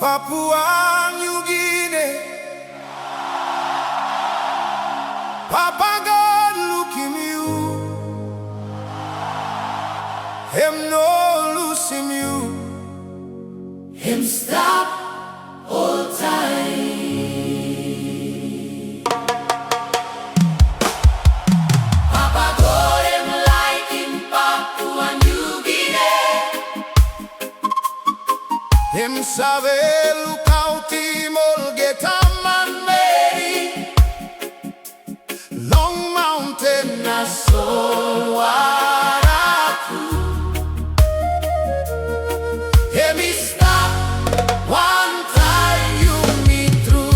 Papua New Guinea. Papa God look him you, him no lose him you, him stop all time. Papa God him Laikim Papua New Guinea. Him sabe look out him all get a man made. Long mountain na soul waratu. Hear me stop one time you me through.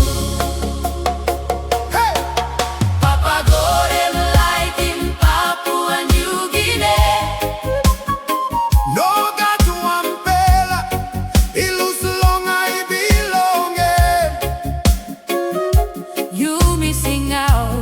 Hey! Papa God him Laikim Papua New Guinea. No got one bella, he lose long I belong him. You missing out.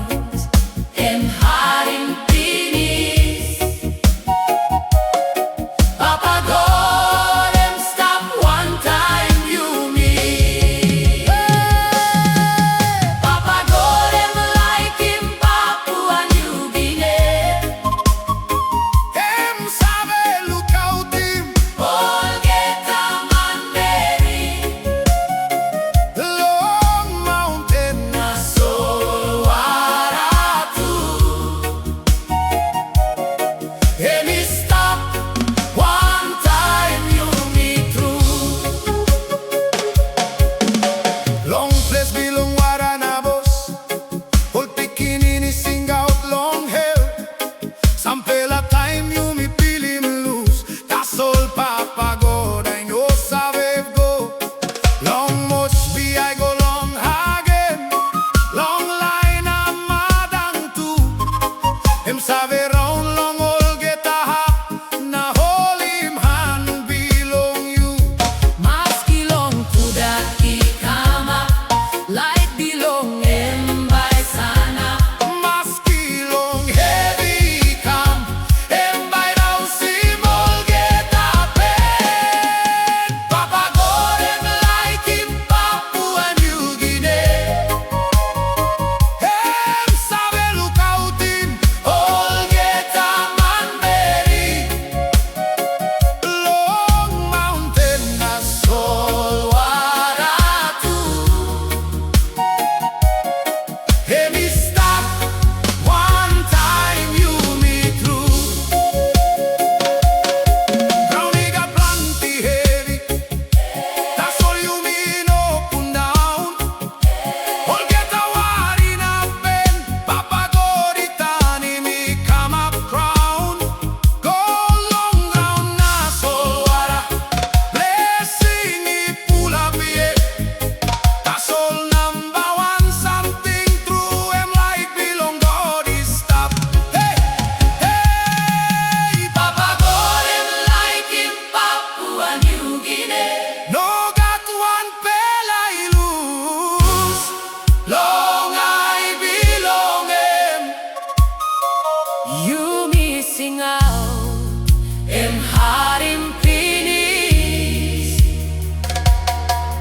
You missing out, him heart in peace.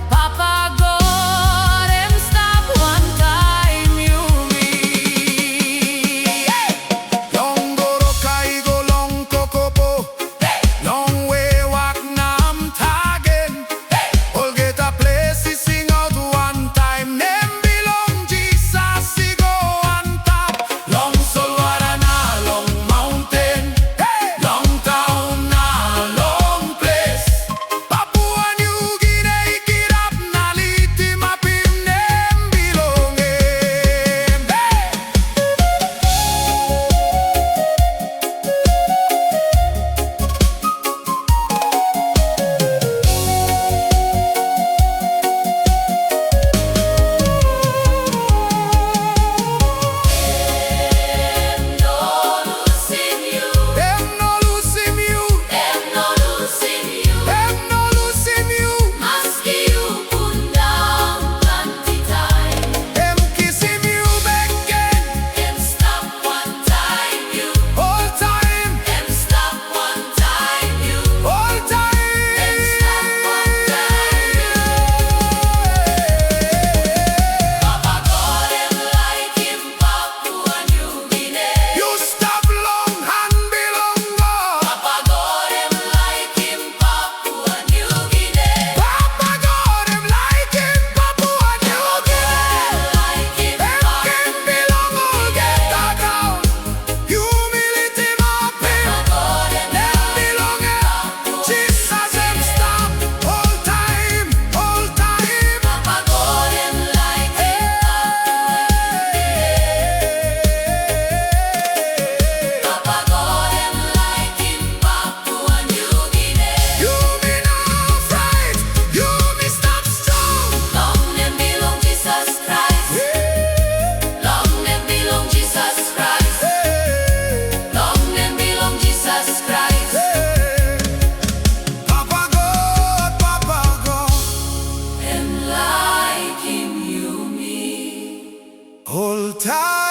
Papa God, him stop one time you me. Long go rokai go long kokopo, long way walk nam tagen. All get a place to sing out one time. Them belong Jesus, he go on top. Long soul. Hey! Hold tight.